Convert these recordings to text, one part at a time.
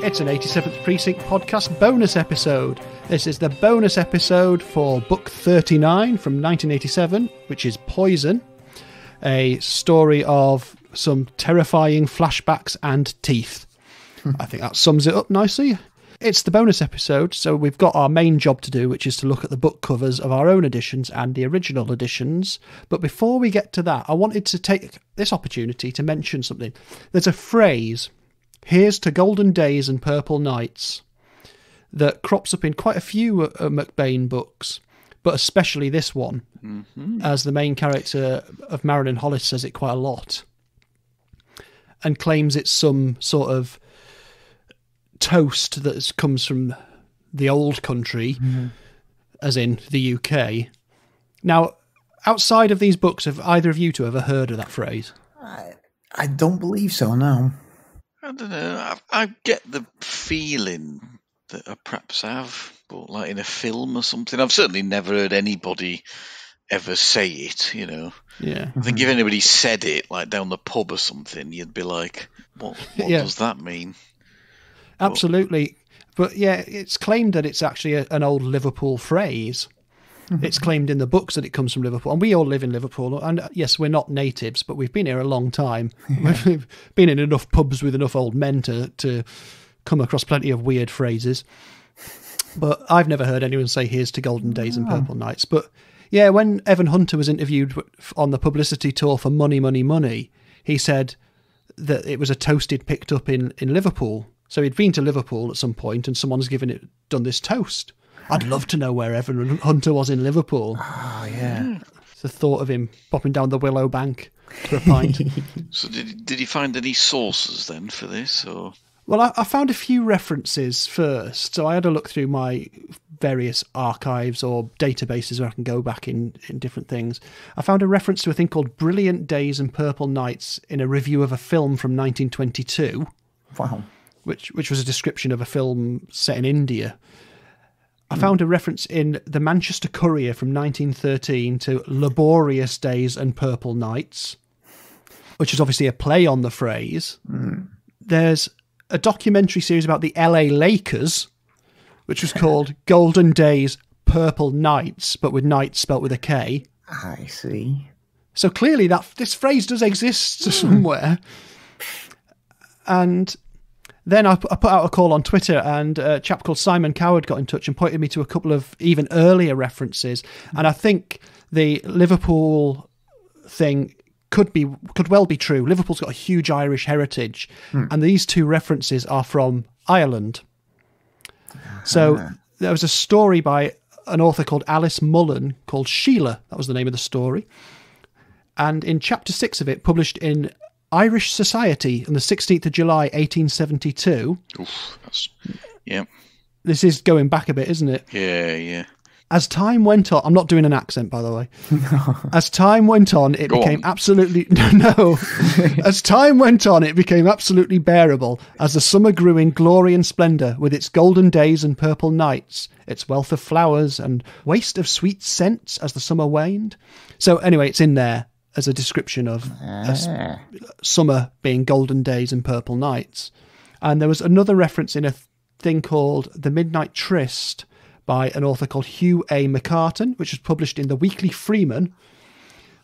It's an 87th Precinct podcast bonus episode. This is the bonus episode for book 39 from 1987, which is Poison, a story of some terrifying flashbacks and teeth. I think that sums it up nicely. It's the bonus episode, so we've got our main job to do, which is to look at the book covers of our own editions and the original editions. But before we get to that, I wanted to take this opportunity to mention something. There's a phrase, "Here's to golden days and purple nights," that crops up in quite a few McBain books, but especially this one, as the main character of Marilyn Hollis says it quite a lot, and claims it's some sort of toast that comes from the old country, as in the UK. Now, outside of these books, have either of you two ever heard of that phrase? I don't believe so, no. I don't know. I get the feeling that I perhaps have, but like in a film or something. I've certainly never heard anybody ever say it, you know. Yeah. I think if anybody said it, like down the pub or something, you'd be like, what does that mean? Absolutely. But yeah, it's claimed that it's actually an old Liverpool phrase. It's claimed in the books that it comes from Liverpool. And we all live in Liverpool. And yes, we're not natives, but we've been here a long time. We've been in enough pubs with enough old men to come across plenty of weird phrases. But I've never heard anyone say, "Here's to golden days and purple nights." But yeah, when Evan Hunter was interviewed on the publicity tour for Money, Money, Money, he said that it was a toast he'd picked up in Liverpool. So he'd been to Liverpool at some point and someone's done this toast. I'd love to know where Evan Hunter was in Liverpool. Oh, yeah. The thought of him popping down the Willow Bank for a pint. So did he find any sources then for this? Or? Well, I found a few references first. So I had a look through my various archives or databases where I can go back in different things. I found a reference to a thing called Brilliant Days and Purple Nights in a review of a film from 1922. Wow. Which was a description of a film set in India. I found a reference in the Manchester Courier from 1913 to Laborious Days and Purple Nights, which is obviously a play on the phrase. There's a documentary series about the LA Lakers, which was called Golden Days, Purple Nights, but with nights spelt with a K. I see. So clearly this phrase does exist somewhere. And then I put out a call on Twitter, and a chap called Simon Coward got in touch and pointed me to a couple of even earlier references. And I think the Liverpool thing could well be true. Liverpool's got a huge Irish heritage, and these two references are from Ireland. So there was a story by an author called Alice Mullen called Sheila. That was the name of the story. And in chapter 6 of it, published in Irish Society on the 16th of July, 1872. Oof, yeah. This is going back a bit, isn't it? Yeah. As time went on, I'm not doing an accent, by the way. As time went on, it became absolutely... No. As time went on, it became absolutely bearable as the summer grew in glory and splendour with its golden days and purple nights, its wealth of flowers and waste of sweet scents as the summer waned. So anyway, it's in there as a description of summer being golden days and purple nights. And there was another reference in a thing called The Midnight Tryst by an author called Hugh A. McCartan, which was published in the Weekly Freeman on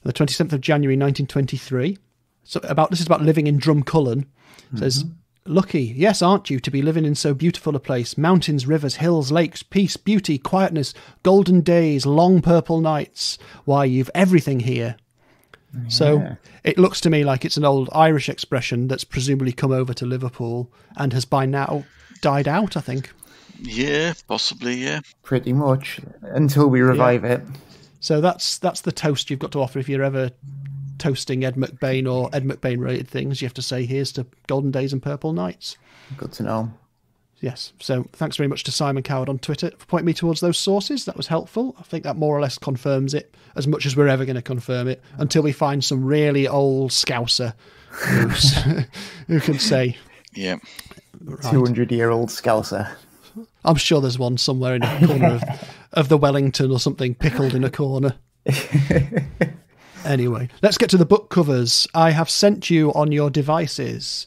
the 27th of January 1923. So this is about living in Drumcullen. It says, "Lucky, yes, aren't you, to be living in so beautiful a place? Mountains, rivers, hills, lakes, peace, beauty, quietness, golden days, long purple nights. Why, you've everything here." Yeah. So it looks to me like it's an old Irish expression that's presumably come over to Liverpool and has by now died out, I think. Yeah, possibly, yeah. Pretty much, until we revive it. So that's the toast you've got to offer if you're ever toasting Ed McBain or Ed McBain related things. You have to say, "Here's to golden days and purple nights." Good to know. Yes. So thanks very much to Simon Coward on Twitter for pointing me towards those sources. That was helpful. I think that more or less confirms it, as much as we're ever going to confirm it, until we find some really old Scouser who can say. Yeah. Right. 200-year-old Scouser. I'm sure there's one somewhere in a corner of the Wellington or something, pickled in a corner. Anyway, let's get to the book covers. I have sent you on your devices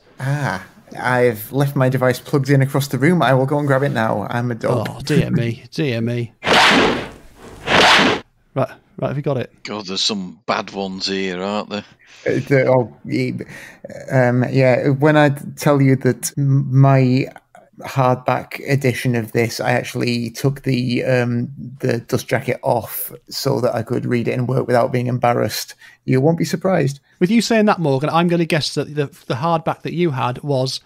I've left my device plugged in across the room. I will go and grab it now. I'm a dog. Oh, dear me. Dear me. Right, have you got it? God, there's some bad ones here, aren't there? Yeah, when I tell you that my hardback edition of this, I actually took the dust jacket off so that I could read it and work without being embarrassed. You won't be surprised. With you saying that, Morgan, I'm going to guess that the hardback that you had was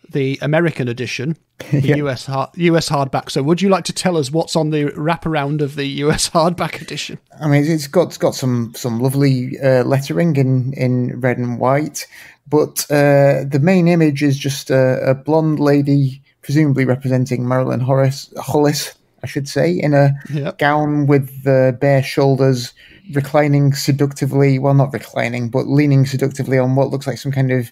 the American edition, the Yeah. US hardback. So would you like to tell us what's on the wraparound of the US hardback edition? I mean, it's got some lovely lettering in red and white, but the main image is just a blonde lady, presumably representing Marilyn Hollis, I should say, in a gown with bare shoulders, reclining seductively. Well, not reclining, but leaning seductively on what looks like some kind of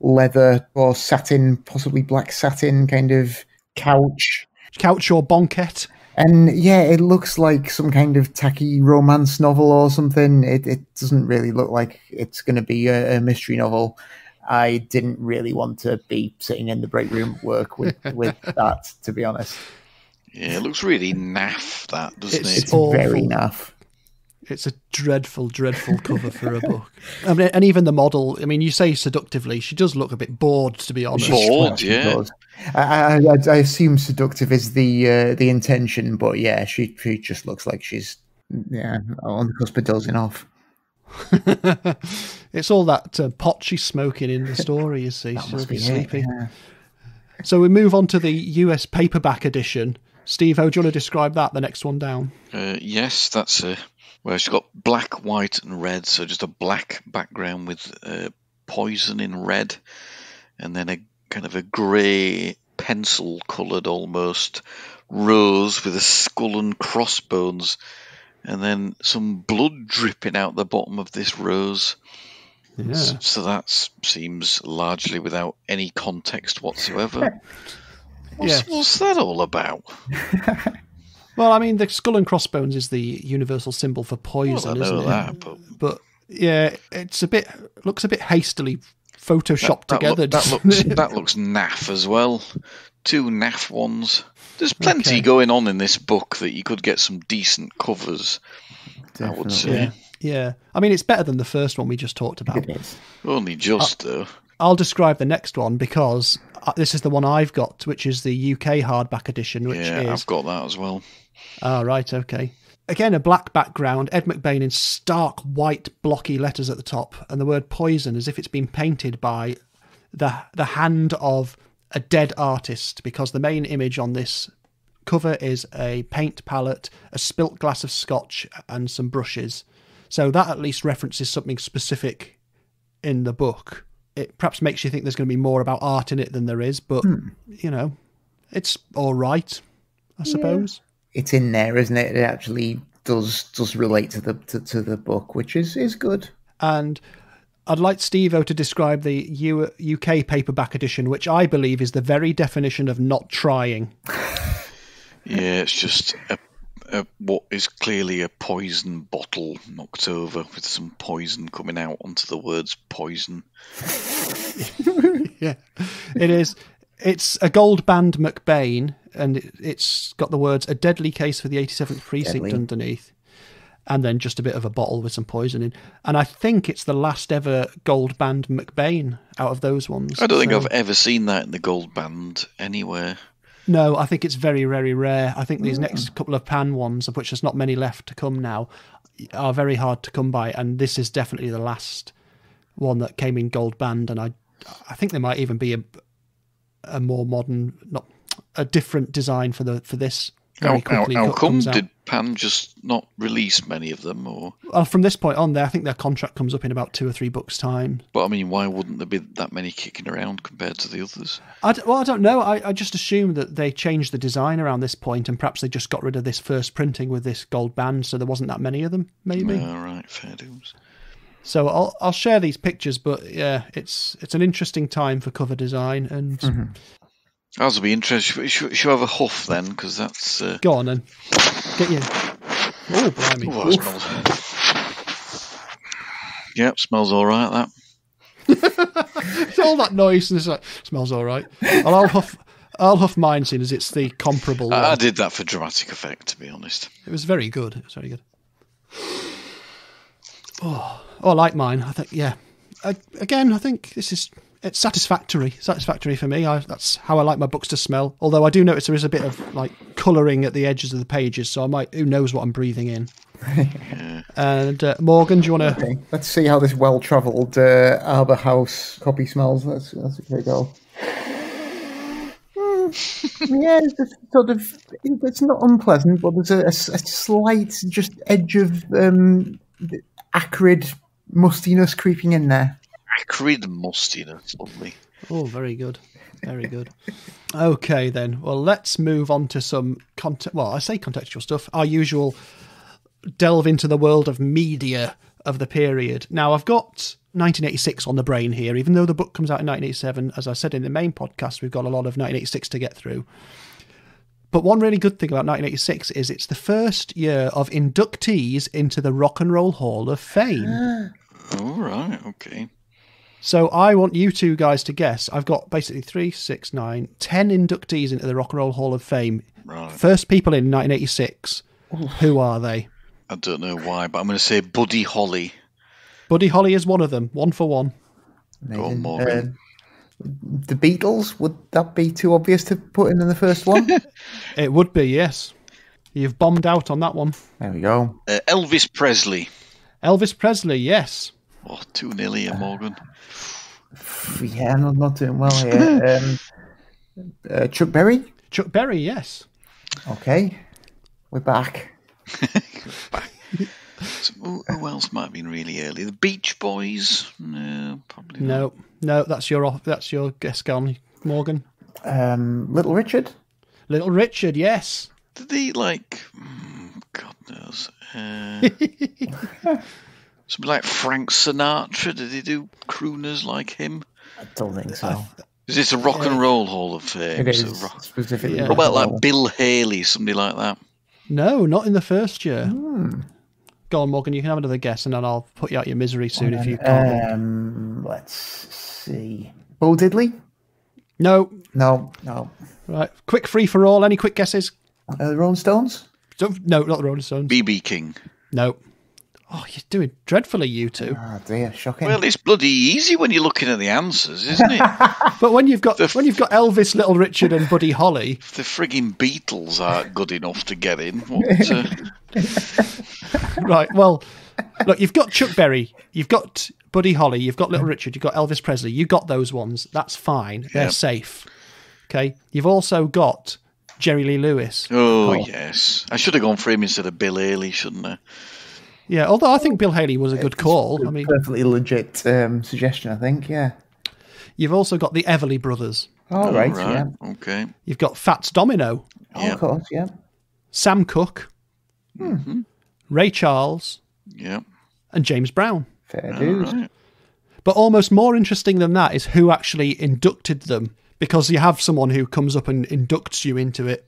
leather or satin, possibly black satin kind of couch. Couch or banquette? And yeah, it looks like some kind of tacky romance novel or something. It doesn't really look like it's going to be a mystery novel. I didn't really want to be sitting in the break room at work with that, to be honest. Yeah, it looks really naff, that, doesn't it? It's very naff. It's a dreadful, dreadful cover for a book. I mean, and even the model, I mean, you say seductively, she does look a bit bored, to be honest. Bored, yeah. I assume seductive is the intention, but yeah, she just looks like she's on the cusp of dozing off. It's all that pot she's smoking in the story, you see. She'll be sleepy. Yeah. So we move on to the US paperback edition. Steve, how do you want to describe that, the next one down? Yes, that's where she's got black, white, and red. So just a black background with poison in red, and then a kind of a grey, pencil-coloured almost rose with a skull and crossbones, and then some blood dripping out the bottom of this rose. Yeah. So that seems largely without any context whatsoever. What's that all about? Well, I mean, the skull and crossbones is the universal symbol for poison, well, I know isn't that, it? But yeah, it's looks a bit hastily photoshopped together. That looks naff as well. Two naff ones. There's plenty going on in this book that you could get some decent covers, definitely. I would say. Yeah. I mean, it's better than the first one we just talked about. It is. Only just, though. I'll describe the next one because this is the one I've got, which is the UK hardback edition. I've got that as well. Ah, right, okay. Again, a black background, Ed McBain in stark white blocky letters at the top, and the word poison as if it's been painted by the hand of a dead artist, because the main image on this cover is a paint palette, a spilt glass of scotch, and some brushes. So that at least references something specific in the book. It perhaps makes you think there's going to be more about art in it than there is, but, you know, it's all right, I suppose. It's in there, isn't it? It actually does relate to the book, which is good. And I'd like Steve-O to describe the UK paperback edition, which I believe is the very definition of not trying. Yeah, it's just what is clearly a poison bottle knocked over with some poison coming out onto the words poison. Yeah, it is. It's a gold band McBain, and it's got the words "A deadly case for the 87th precinct" underneath, and then just a bit of a bottle with some poison in. And I think it's the last ever gold band McBain out of those ones. I don't think I've ever seen that in the gold band anywhere. No, I think it's very, very rare. I think these next couple of pan ones, of which there's not many left to come now, are very hard to come by, and this is definitely the last one that came in gold band. And I think there might even be a more modern, not a different design for this. How come did Pan just not release many of them? Or well, from this point on, I think their contract comes up in about 2 or 3 books' time. But I mean, why wouldn't there be that many kicking around compared to the others? I don't know. I just assume that they changed the design around this point, and perhaps they just got rid of this first printing with this gold band, so there wasn't that many of them. Maybe. All right, fair dues. So I'll share these pictures, but yeah, it's an interesting time for cover design, and Ours will be interesting. Should we have a huff then? Because that's go on then. Get you. Oh, blimey! Oh, that smells. Yep, smells all right. That. It's all that noise and it's like, smells all right. Well, I'll huff mine, seeing as it's the comparable one. I did that for dramatic effect, to be honest. It was very good. It was very good. Oh, I like mine. I think, yeah. Again, I think it's satisfactory. Satisfactory for me. That's how I like my books to smell. Although I do notice there is a bit of like colouring at the edges of the pages, so I might. Who knows what I'm breathing in? Yeah. And Morgan, do you want to? Okay, let's see how this well-travelled Arbor House copy smells. Let's give it a go. Yeah, it's just sort of. It's not unpleasant, but there's a slight just edge of acrid mustiness creeping in there. Acrid mustiness, lovely. Oh, very good. Very good. Okay, then. Well, let's move on to some I say contextual stuff. Our usual delve into the world of media of the period. Now, I've got 1986 on the brain here, even though the book comes out in 1987. As I said in the main podcast, we've got a lot of 1986 to get through. But one really good thing about 1986 is it's the first year of inductees into the Rock and Roll Hall of Fame. All right, okay. So I want you two guys to guess. I've got basically 3, 6, 9, 10 inductees into the Rock and Roll Hall of Fame. Right. First people in 1986. Who are they? I don't know why, but I'm going to say Buddy Holly. Buddy Holly is one of them. 1 for 1. Go on, Morgan. The Beatles, would that be too obvious to put in the first one? It would be, yes. You've bombed out on that one. There we go. Elvis Presley. Elvis Presley, yes. Oh, 2-0 here, Morgan. Yeah, I'm not doing well here. Chuck Berry? Chuck Berry, yes. Okay. We're back. So, who else might have been really early? The Beach Boys? No, probably not. No, that's your guess gone, Morgan. Little Richard? Little Richard, yes. Did he, like... God knows. Something like Frank Sinatra? Did he do crooners like him? I don't think so. Is this a Rock and Roll Hall of Fame? It is, specifically. What about like Bill Haley, somebody like that? No, not in the first year. Go on, Morgan, you can have another guess and then I'll put you out your misery soon if you can't. Let's see. Bo Diddley? No. Right, quick free for all. Any quick guesses? The Rolling Stones? No, not the Rolling Stones. B.B. King. No. Oh, you're doing dreadfully, you two. Oh dear, shocking. Well, it's bloody easy when you're looking at the answers, isn't it? But when you've got Elvis, Little Richard, and Buddy Holly, if the frigging Beatles aren't good enough to get in, right? Well, look, you've got Chuck Berry, you've got Buddy Holly, you've got Little Richard, you've got Elvis Presley. You got those ones. That's fine. They're safe. Okay. You've also got Jerry Lee Lewis. Oh yes, I should have gone for him instead of Bill Haley, shouldn't I? Yeah, although I think Bill Haley was a good call. I mean, perfectly legit suggestion, I think, yeah. You've also got the Everly Brothers. Oh, right, yeah. Okay. You've got Fats Domino. Oh, of course, yeah. Sam Cooke. Mm-hmm. Ray Charles. Yeah. And James Brown. Fair dues. Right. But almost more interesting than that is who actually inducted them, because you have someone who comes up and inducts you into it,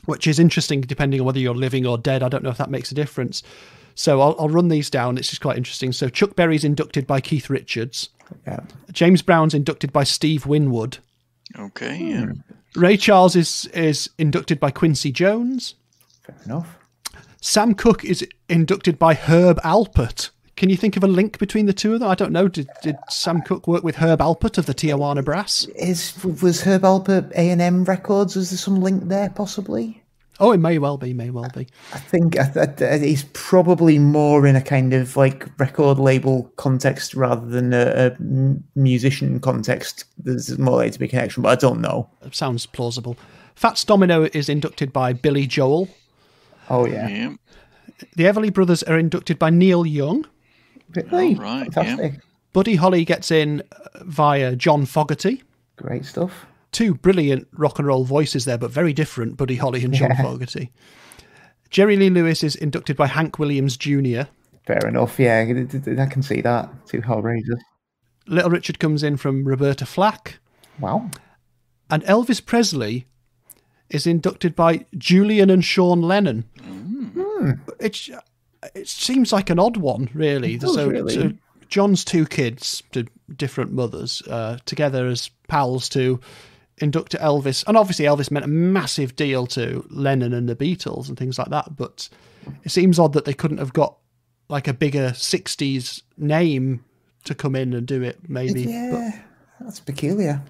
which is interesting depending on whether you're living or dead. I don't know if that makes a difference. So I'll run these down. It's just quite interesting. So Chuck Berry's inducted by Keith Richards. Yeah. James Brown's inducted by Steve Winwood. Okay, yeah. Ray Charles is inducted by Quincy Jones. Fair enough. Sam Cooke is inducted by Herb Alpert. Can you think of a link between the two of them? I don't know. Did Sam Cooke work with Herb Alpert of the Tijuana Brass? Was Herb Alpert A&M Records? Is there some link there, possibly? Oh, it may well be, I think he's probably more in a kind of like record label context rather than a musician context. There's more likely to be a connection, but I don't know. It sounds plausible. Fats Domino is inducted by Billy Joel. Oh, yeah. The Everly Brothers are inducted by Neil Young. Really? Oh, right, fantastic. Yeah. Buddy Holly gets in via John Fogerty. Great stuff. Two brilliant rock and roll voices there, but very different, Buddy Holly and John Fogerty. Jerry Lee Lewis is inducted by Hank Williams Jr. Fair enough, yeah, I can see that. Two Hellraisers. Little Richard comes in from Roberta Flack. Wow. And Elvis Presley is inducted by Julian and Sean Lennon. It seems like an odd one, really. It does, really. So John's two kids to different mothers together as pals to induct Elvis. And obviously Elvis meant a massive deal to Lennon and the Beatles and things like that. But it seems odd that they couldn't have got like a bigger 60s name to come in and do it, maybe. Yeah, that's peculiar.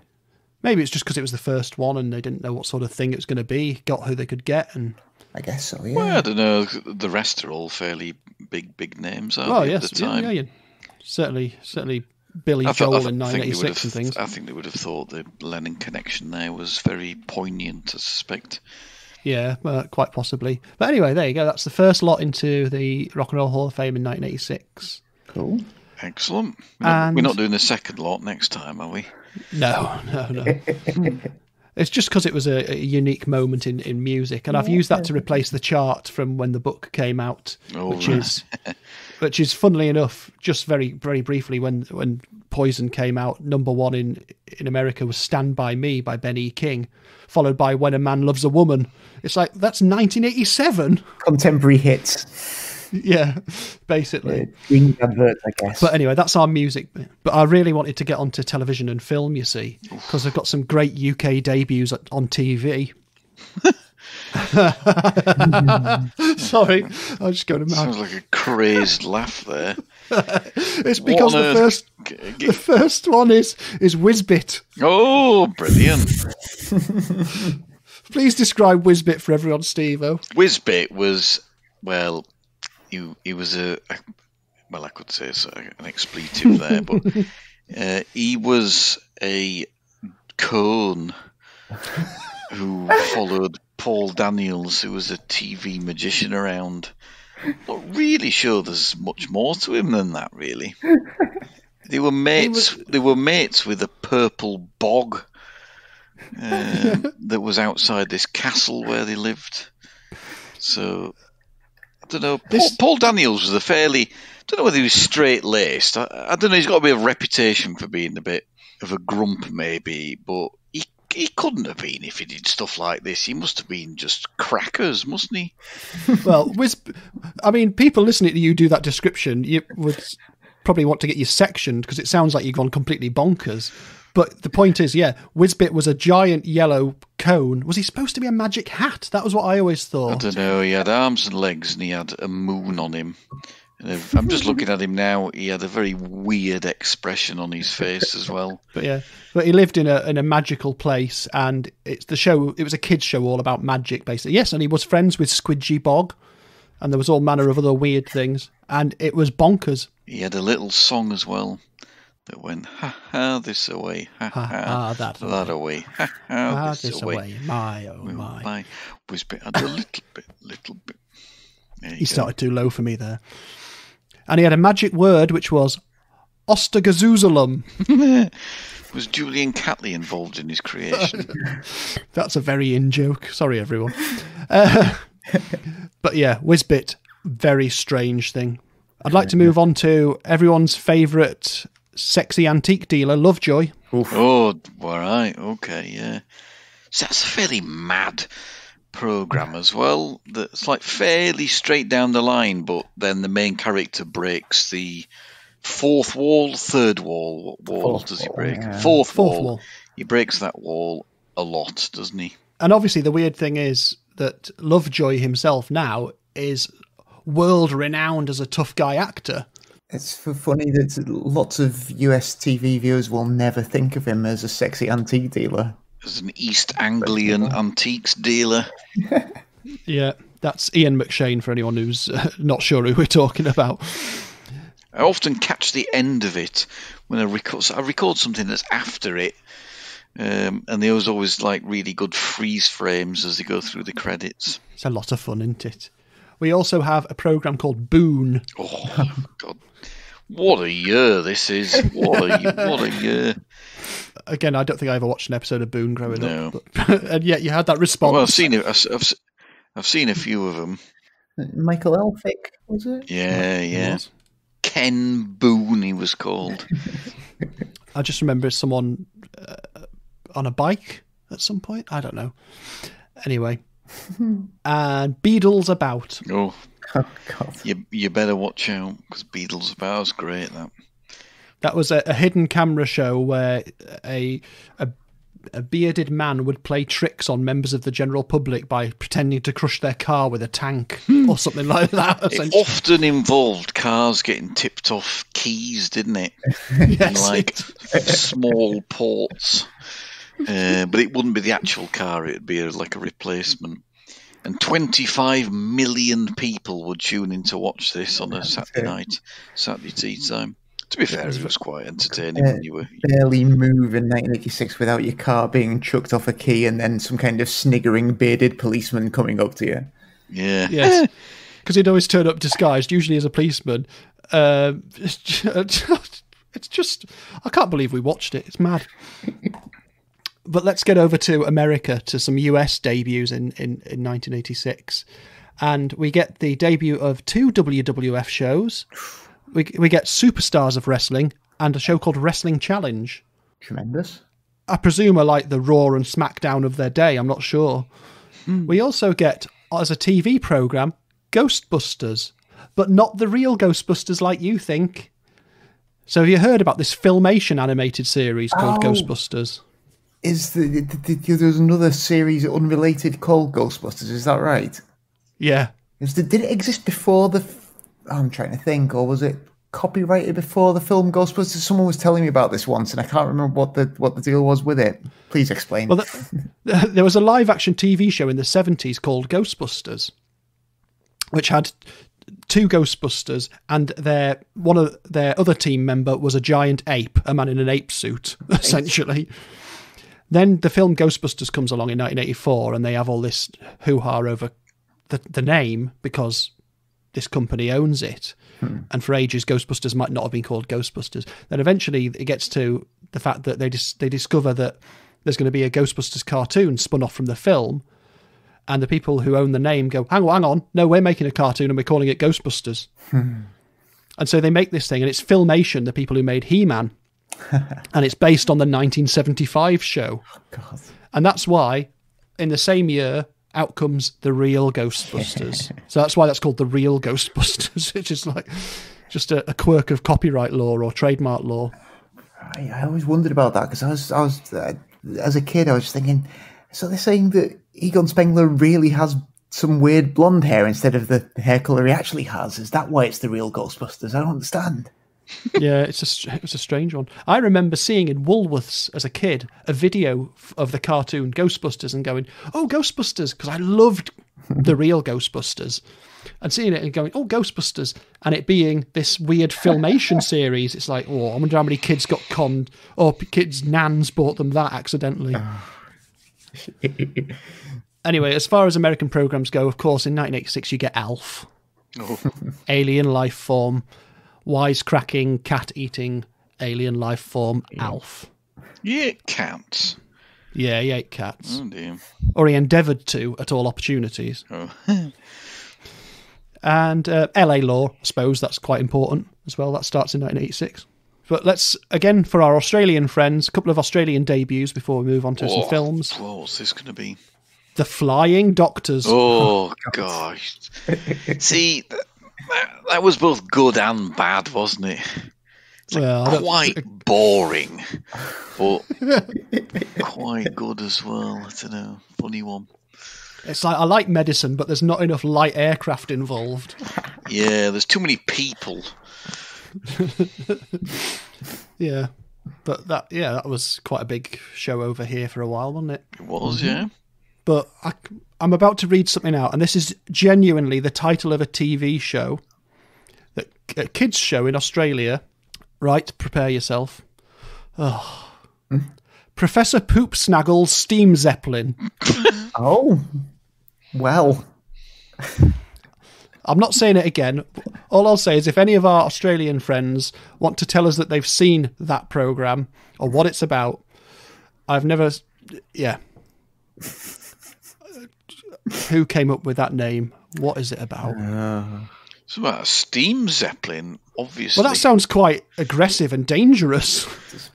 Maybe it's just because it was the first one and they didn't know what sort of thing it was going to be, got who they could get. And I guess so, yeah. Well, I don't know. The rest are all fairly big names, aren't they, at the time? Yeah. Certainly Billy Joel in 1986 and things. I think they would have thought the Lennon connection there was very poignant, I suspect. Yeah, quite possibly. But anyway, there you go. That's the first lot into the Rock and Roll Hall of Fame in 1986. Cool. Excellent. We're not doing the second lot next time, are we? No. It's just because it was a unique moment in music, and I've used that to replace the chart from when the book came out, which is funnily enough, just very very briefly, when Poison came out, number one in America was "Stand By Me" by Ben E. King, followed by "When a Man Loves a Woman." It's like, that's 1987. Contemporary hits. Yeah, basically. Adverts, I guess. But anyway, that's our music bit. But I really wanted to get onto television and film, you see, because I've got some great UK debuts on TV. Sorry, I was just going to mad. Sounds like a crazed laugh there. It's because the first one is Whizbit. Oh, brilliant. Please describe Whizbit for everyone, Steve-o. Whizbit was, well... He was I could say an expletive there, but he was a cone who followed Paul Daniels, who was a TV magician around. Not really sure there's much more to him than that, really. They were mates. They were mates with a purple bog that was outside this castle where they lived. So. I don't know. Paul Daniels was I don't know whether he was straight-laced. I don't know. He's got a bit of reputation for being a bit of a grump, maybe, but he couldn't have been if he did stuff like this. He must have been just crackers, mustn't he? Well, people listening to you do that description, you would probably want to get you sectioned because it sounds like you've gone completely bonkers. But the point is, yeah, Whizbit was a giant yellow cone. Was he supposed to be a magic hat? That was what I always thought. I don't know. He had arms and legs and he had a moon on him. And I'm just looking at him now. He had a very weird expression on his face as well. But he lived in a magical place, and it's the show. It was a kids' show all about magic, basically. Yes, and he was friends with Squidgy Bog, and there was all manner of other weird things, and it was bonkers. He had a little song as well. That went, ha ha, this away, ha ha, that away, ha ha, this away, my oh my. Whizbit had a little bit. He started too low for me there. And he had a magic word which was Ostagazuzalum. Was Julian Catley involved in his creation? That's a very in joke. Sorry, everyone. But yeah, Whizbit, very strange thing. I'd like to move on to everyone's favourite sexy antique dealer, Lovejoy. Oof. Oh, all right, okay, yeah. So that's a fairly mad programme as well. That's like fairly straight down the line, but then the main character breaks the third wall. What wall does he break? Yeah. Fourth wall. He breaks that wall a lot, doesn't he? And obviously the weird thing is that Lovejoy himself now is world-renowned as a tough guy actor. It's funny that lots of US TV viewers will never think of him as a sexy antique dealer. As an East Anglian antiques dealer. Yeah, that's Ian McShane for anyone who's not sure who we're talking about. I often catch the end of it when I record. So I record something that's after it, and there's always like really good freeze frames as they go through the credits. It's a lot of fun, isn't it? We also have a programme called Boone. Oh, God. What a year this is. What a year. Again, I don't think I ever watched an episode of Boone growing up. But, and yet you had that response. Well, I've seen it. I've seen a few of them. Michael Elphick, was it? Yeah. Ken Boone, he was called. I just remember someone on a bike at some point. I don't know. Anyway. And Beadle's About. Oh God. You better watch out, because Beadle's About's great, that. That was a hidden camera show where a bearded man would play tricks on members of the general public by pretending to crush their car with a tank or something like that. It often involved cars getting tipped off keys, didn't it? Yes, like small ports. But it wouldn't be the actual car, it'd be like a replacement. And 25 million people would tune in to watch this on a Saturday night, Saturday tea time. To be fair, it was quite entertaining when you were... Barely move in 1986 without your car being chucked off a key and then some kind of sniggering bearded policeman coming up to you. Yeah. Yes. Because he'd always turn up disguised, usually as a policeman. It's just... I can't believe we watched it. It's mad. But let's get over to America, to some US debuts in 1986. And we get the debut of 2 WWF shows. We get Superstars of Wrestling and a show called Wrestling Challenge. Tremendous. I presume are like the Raw and SmackDown of their day. I'm not sure. We also get, as a TV programme, Ghostbusters. But not the real Ghostbusters like you think. So have you heard about this Filmation animated series called Ghostbusters? There's another series unrelated called Ghostbusters, is that right? Yeah. Did it exist before I'm trying to think, or was it copyrighted before the film Ghostbusters? Someone was telling me about this once, and I can't remember what the deal was with it. Please explain. Well, there was a live-action TV show in the 70s called Ghostbusters, which had 2 Ghostbusters, and one of their other team member was a giant ape, a man in an ape suit, essentially. Then the film Ghostbusters comes along in 1984, and they have all this hoo-ha over the name because this company owns it. And for ages, Ghostbusters might not have been called Ghostbusters. Then eventually it gets to the fact that they discover that there's going to be a Ghostbusters cartoon spun off from the film. And the people who own the name go, hang on, no, we're making a cartoon and we're calling it Ghostbusters. And so they make this thing, and it's Filmation, the people who made He-Man. And it's based on the 1975 show. Oh, God. And that's why, in the same year, out comes the real Ghostbusters. So that's why that's called the real Ghostbusters, which is like just a quirk of copyright law or trademark law. I always wondered about that because I was as a kid, I was just thinking, so they're saying that Egon Spengler really has some weird blonde hair instead of the hair colour he actually has. Is that why it's the real Ghostbusters? I don't understand. Yeah, it was a strange one. I remember seeing in Woolworths as a kid a video of the cartoon Ghostbusters and going, oh, Ghostbusters, because I loved the real Ghostbusters, and seeing it and going, oh, Ghostbusters, and it being this weird Filmation series. It's like, oh, I wonder how many kids got conned, or kids' nans bought them that accidentally. Anyway, as far as American programs go, of course, in 1986 you get Alf, alien life form, wisecracking, cat-eating, alien life form, Alf. You ate cats? Yeah, he ate cats. Oh, dear. Or he endeavoured to at all opportunities. Oh. And LA Law, I suppose that's quite important as well. That starts in 1986. But let's, again, for our Australian friends, a couple of Australian debuts before we move on to some films. What's this going to be? The Flying Doctors. Oh, gosh. See, that was both good and bad, wasn't it? It's quite boring, but quite good as well. I don't know. Funny one. It's like, I like medicine, but there's not enough light aircraft involved. Yeah, there's too many people. Yeah. But that was quite a big show over here for a while, wasn't it? It was, yeah. But I'm about to read something out, and this is genuinely the title of a TV show, a kids show in Australia. Right, prepare yourself. Oh. Professor Poop Snaggle's Steam Zeppelin. Oh, well. I'm not saying it again. All I'll say is if any of our Australian friends want to tell us that they've seen that programme or what it's about, I've never... Yeah. Who came up with that name? What is it about? It's about a steam zeppelin, obviously. Well, that sounds quite aggressive and dangerous.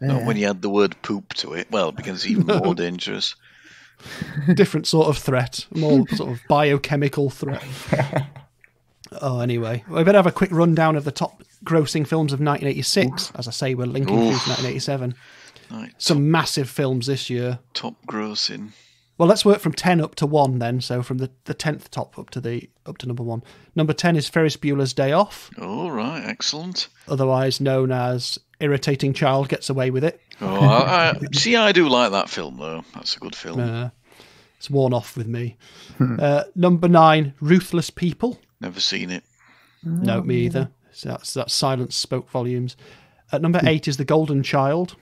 Not when you add the word poop to it. Well, it becomes even more dangerous. Different sort of threat. More sort of biochemical threat. Oh, anyway. We better have a quick rundown of the top grossing films of 1986. As I say, we're linking through to 1987. Right, Some massive films this year. top grossing. Well, let's work from 10 up to 1 then. So from the 10th top up to number 1. Number 10 is Ferris Bueller's Day Off. All right, excellent. Otherwise known as Irritating Child Gets Away with It. Oh, I do like that film though. That's a good film. It's worn off with me. Number 9, Ruthless People. Never seen it. No, me either. So that silence spoke volumes. At number 8 is The Golden Child.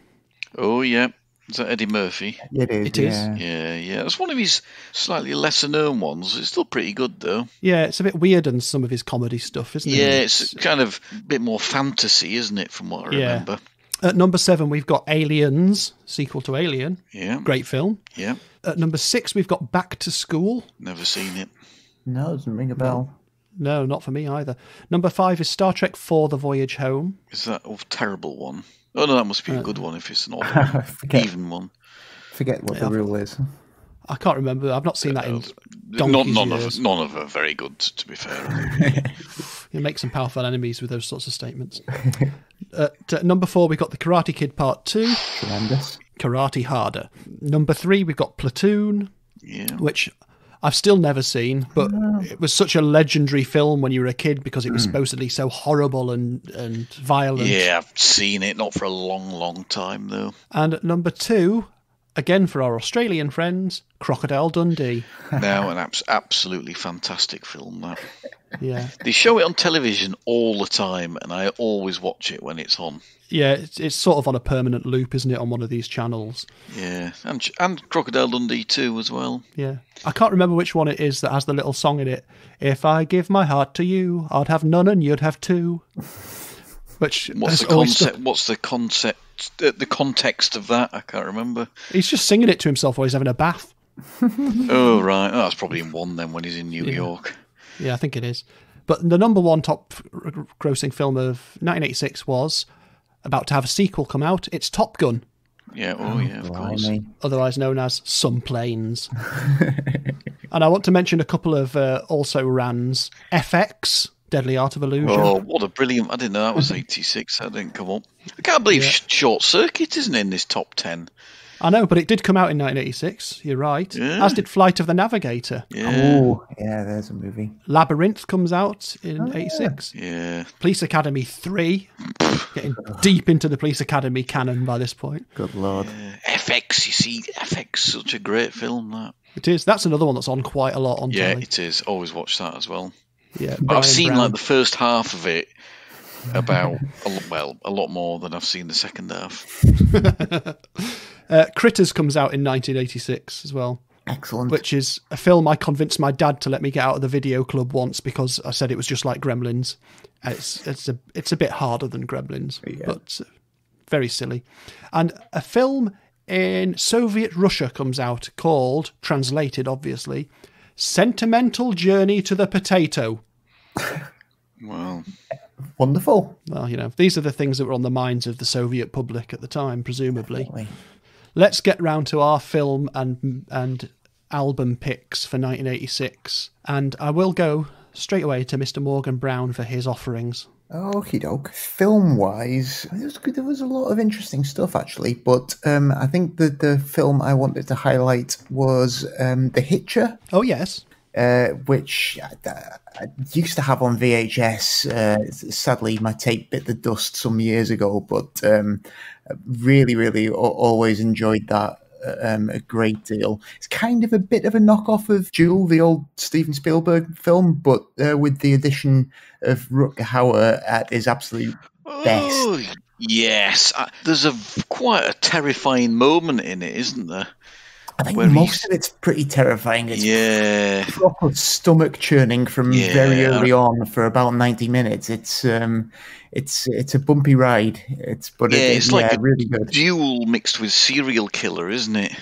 Oh yeah, is that Eddie Murphy? It is. It is. Yeah. That's one of his slightly lesser known ones. It's still pretty good though. Yeah, it's a bit weird than some of his comedy stuff, isn't it? Yeah, it's kind of a bit more fantasy, isn't it? From what I remember. At number 7, we've got Aliens, sequel to Alien. Yeah. Great film. Yeah. At number 6, we've got Back to School. Never seen it. No, it doesn't ring a bell. No, not for me either. Number 5 is Star Trek IV: The Voyage Home. Is that a terrible one? Oh no, that must be a good one if it's an odd one. Even one. Forget what the rule is. I can't remember. I've not seen that in None years. of them are very good, to be fair. You make some powerful enemies with those sorts of statements. At number 4, we've got The Karate Kid Part 2. Tremendous. Karate Harder. Number 3, we've got Platoon, which I've still never seen, but it was such a legendary film when you were a kid because it was supposedly so horrible and violent. Yeah, I've seen it, not for a long, long time, though. And at number 2, again for our Australian friends, Crocodile Dundee. Now, an absolutely fantastic film, that. Yeah. They show it on television all the time, and I always watch it when it's on. Yeah, it's sort of on a permanent loop, isn't it, on one of these channels? Yeah, and Crocodile Dundee too, as well. Yeah. I can't remember which one it is that has the little song in it. If I give my heart to you, I'd have none and you'd have two. What's the concept? What's the concept? The context of that? I can't remember. He's just singing it to himself while he's having a bath. Oh, right. Oh, that's probably in one then when he's in New York. Yeah, I think it is. But the number one top grossing film of 1986 was about to have a sequel come out. It's Top Gun. Yeah, of course. Otherwise known as Some Planes. And I want to mention a couple of also rans. FX, Deadly Art of Illusion. Oh, what a brilliant... I didn't know that was 86. That didn't come up. I can't believe Short Circuit isn't in this top 10. I know, but it did come out in 1986. You're right. Yeah. As did Flight of the Navigator. Yeah. Oh, yeah, there's a movie. Labyrinth comes out in 86. Yeah. Police Academy 3. Getting deep into the Police Academy canon by this point. Good lord. FX, you see, FX, such a great film, that. It is. That's another one that's on quite a lot on telly. It is. Always watch that as well. Yeah, but I've seen like the first half of it about, a lot more than I've seen the second half. Critters comes out in 1986 as well. Excellent. Which is a film I convinced my dad to let me get out of the video club once because I said it was just like Gremlins. It's a bit harder than Gremlins, but very silly. And a film in Soviet Russia comes out called, translated obviously, Sentimental Journey to the Potato. Wow. Wonderful. Well, these are the things that were on the minds of the Soviet public at the time, presumably. Definitely. Let's get round to our film and album picks for 1986. And I will go straight away to Mr. Morgan Brown for his offerings. Okie doke. Film-wise, there was a lot of interesting stuff, actually. But I think that the film I wanted to highlight was The Hitcher. Oh, yes. Which I used to have on VHS. Sadly, my tape bit the dust some years ago, but really, really always enjoyed that a great deal. It's kind of a bit of a knockoff of Jewel, the old Steven Spielberg film, but with the addition of Rutger Hauer at his absolute best. Oh, yes. There's quite a terrifying moment in it, isn't there? I think most of it's pretty terrifying. It's proper stomach churning from very early on for about 90 minutes. It's a bumpy ride. It's like really good. Duel mixed with serial killer, isn't it?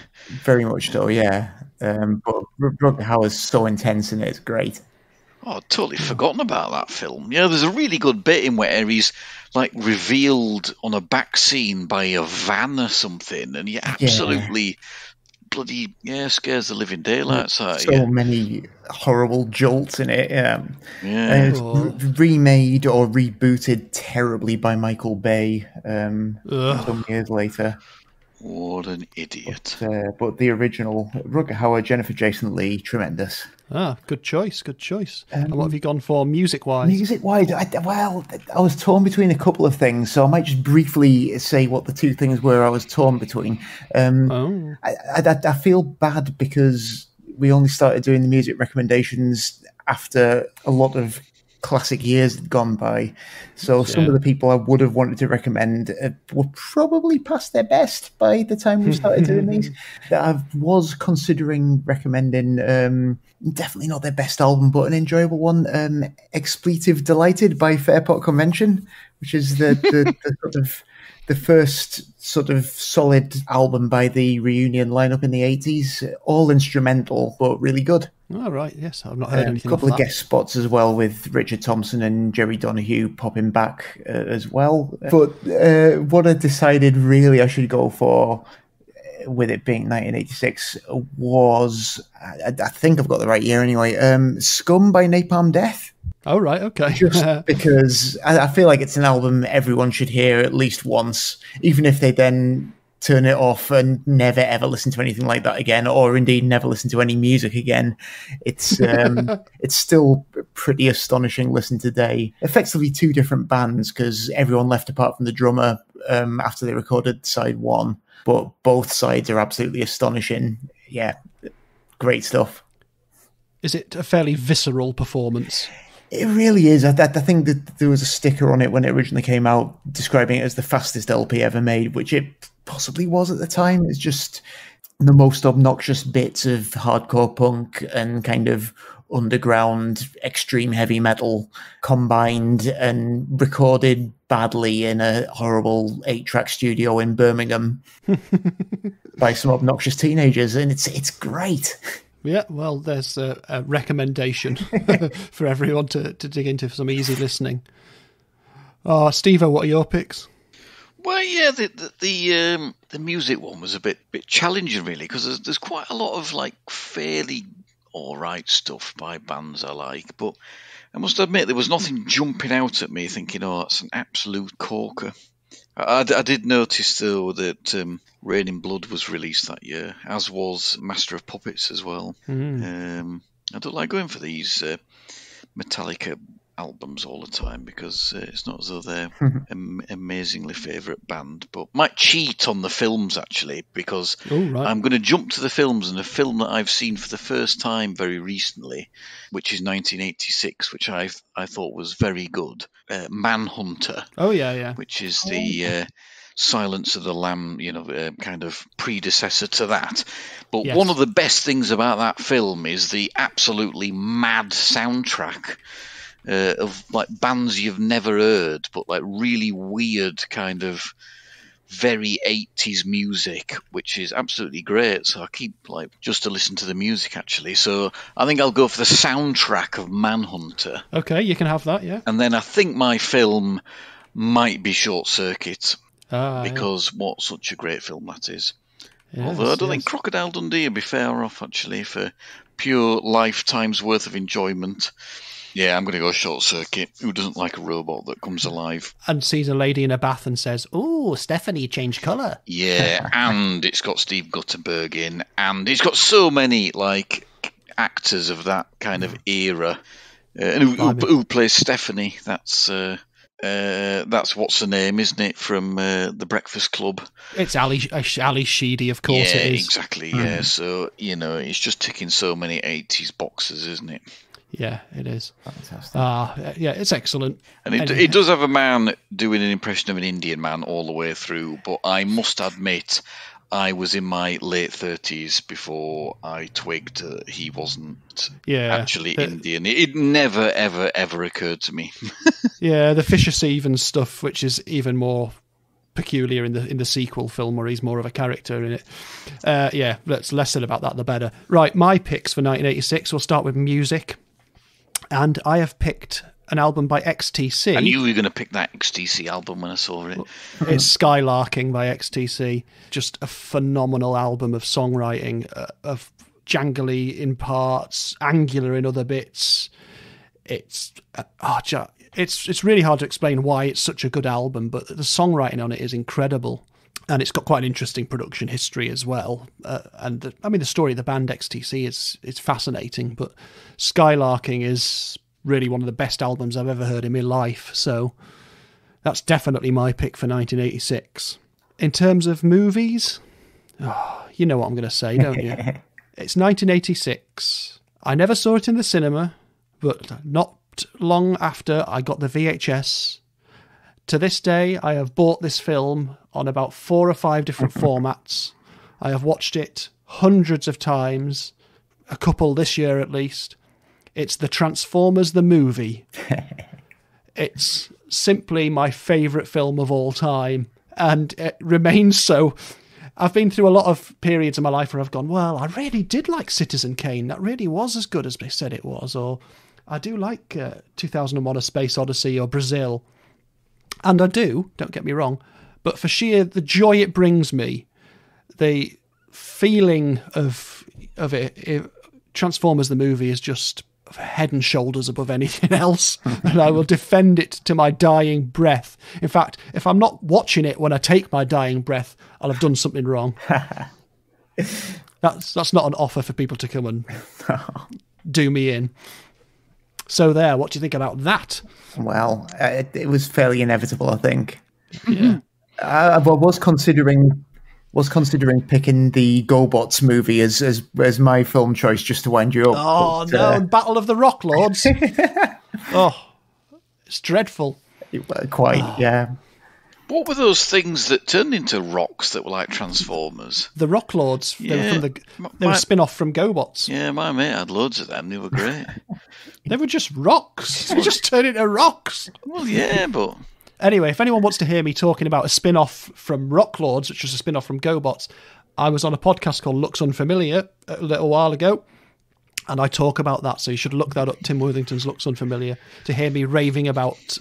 Very much so, yeah. But Rutger Hauer's so intense in it. It's great. Oh, I'd totally forgotten about that film. There's a really good bit in where he's like revealed on a back scene by a van or something, and he absolutely bloody scares the living daylights out of So you. many horrible jolts in it. Yeah. And it's remade or rebooted terribly by Michael Bay some years later. What an idiot. But the original, Rutger Hauer, Jennifer Jason Leigh, tremendous. Good choice. And what have you gone for music-wise? Music-wise, I was torn between a couple of things, so I might just briefly say what the two things were I was torn between. I feel bad because we only started doing the music recommendations after a lot of classic years had gone by. So some of the people I would have wanted to recommend were probably past their best by the time we started doing these. That I was considering recommending, definitely not their best album, but an enjoyable one, Expletive Delighted by Fairport Convention, which is the first sort of solid album by the Reunion lineup in the 80s. All instrumental, but really good. Oh, right, yes. I've not heard anything. A couple of guest spots as well with Richard Thompson and Jerry Donahue popping back as well. But what I decided really I should go for, with it being 1986, was, I think I've got the right year anyway, Scum by Napalm Death. Oh, right, okay. Just because I feel like it's an album everyone should hear at least once, even if they then turn it off and never ever listen to anything like that again, or indeed never listen to any music again. It's it's still pretty astonishing listen today. Effectively two different bands because everyone left apart from the drummer after they recorded side one, but both sides are absolutely astonishing. Yeah, great stuff. Is it a fairly visceral performance? It really is. I think that there was a sticker on it when it originally came out describing it as the fastest LP ever made, which it possibly was at the time. It's just the most obnoxious bits of hardcore punk and kind of underground extreme heavy metal combined and recorded badly in a horrible 8-track studio in Birmingham by some obnoxious teenagers, and it's great. Yeah, well, there's a recommendation for everyone to dig into for some easy listening. Oh, Steve-O, what are your picks? Well, yeah, the music one was a bit challenging, really, because there's quite a lot of like fairly all right stuff by bands I like, but I must admit there was nothing jumping out at me thinking, oh, that's an absolute corker. I did notice, though, that Rain in Blood was released that year, as was Master of Puppets as well. I don't like going for these Metallica albums all the time because it's not as though they're an amazingly favourite band, but might cheat on the films, actually, because I'm going to jump to the films, and a film that I've seen for the first time very recently, which is 1986, which I thought was very good, Manhunter. Oh, yeah. Which is the Silence of the Lamb, kind of predecessor to that. But one of the best things about that film is the absolutely mad soundtrack of like bands you've never heard, but like really weird kind of very 80s music, which is absolutely great. So I keep just to listen to the music, actually. So I think I'll go for the soundtrack of Manhunter. Okay, you can have that, yeah. And then I think my film might be Short Circuit, because what such a great film that is. Yes, although I don't think Crocodile Dundee would be fair off, actually, for pure lifetime's worth of enjoyment. Yeah, I'm going to go Short Circuit. Who doesn't like a robot that comes alive? And sees a lady in a bath and says, "Oh, Stephanie changed colour." Yeah, and it's got Steve Guttenberg in, and it's got so many actors of that kind of era. And who plays Stephanie? That's what's her name, isn't it, from The Breakfast Club? It's Ali Sheedy, of course. It is. Exactly. Yeah, so it's just ticking so many 80s boxes, isn't it? Yeah, it is. Fantastic. Yeah, it's excellent. And it does have a man doing an impression of an Indian man all the way through, but I must admit I was in my late 30s before I twigged that he wasn't actually Indian. It never, ever, ever occurred to me. Yeah, the Fisher Stevens stuff, which is even more peculiar in the sequel film where he's more of a character in it. Yeah, let's less said about that, the better. Right, my picks for 1986, we'll start with music. And I have picked an album by XTC. I knew you were going to pick that XTC album when I saw it. It's Skylarking by XTC. Just a phenomenal album of songwriting, of jangly in parts, angular in other bits. It's really hard to explain why it's such a good album, but the songwriting on it is incredible. And it's got quite an interesting production history as well. The story of the band XTC is fascinating, but Skylarking is really one of the best albums I've ever heard in my life. So that's definitely my pick for 1986. In terms of movies, you know what I'm going to say, don't you? It's 1986. I never saw it in the cinema, but not long after I got the VHS. To this day, I have bought this film on about 4 or 5 different formats. I have watched it hundreds of times, a couple this year at least. It's The Transformers the movie. It's simply my favourite film of all time, and it remains so. I've been through a lot of periods in my life where I've gone, well, I really did like Citizen Kane. That really was as good as they said it was. Or I do like 2001: A Space Odyssey or Brazil. And I do, don't get me wrong, but for sheer the joy it brings me, the feeling of it, Transformers the movie is just head and shoulders above anything else, and I will defend it to my dying breath. In fact, if I'm not watching it when I take my dying breath, I'll have done something wrong. That's not an offer for people to come and do me in. So there, what do you think about that? Well, it was fairly inevitable, I think. Yeah. I was considering picking the GoBots movie as my film choice just to wind you up. Oh, but, no, Battle of the Rock Lords. Oh, it's dreadful. Quite, yeah. What were those things that turned into rocks that were like Transformers? The Rock Lords. They were a spin-off from GoBots. Yeah, my mate had loads of them. They were great. They were just rocks. They just turned into rocks. Well, yeah, but... Anyway, if anyone wants to hear me talking about a spin-off from Rock Lords, which was a spin-off from GoBots, I was on a podcast called Looks Unfamiliar a little while ago, and I talk about that. So you should look that up, Tim Worthington's Looks Unfamiliar, to hear me raving about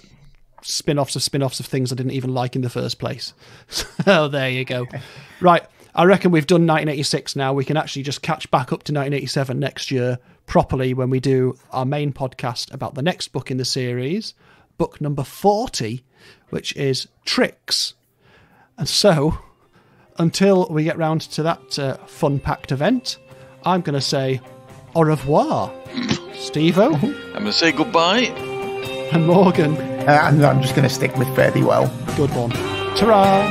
spin-offs of things I didn't even like in the first place. So there you go. Right, I reckon we've done 1986 now. We can actually just catch back up to 1987 next year properly when we do our main podcast about the next book in the series, book number 40, which is Tricks. And so, until we get round to that fun-packed event, I'm going to say au revoir. Steve-O? I'm going to say goodbye. And Morgan. I'm just going to stick with fairly well. Good one. Ta-ra!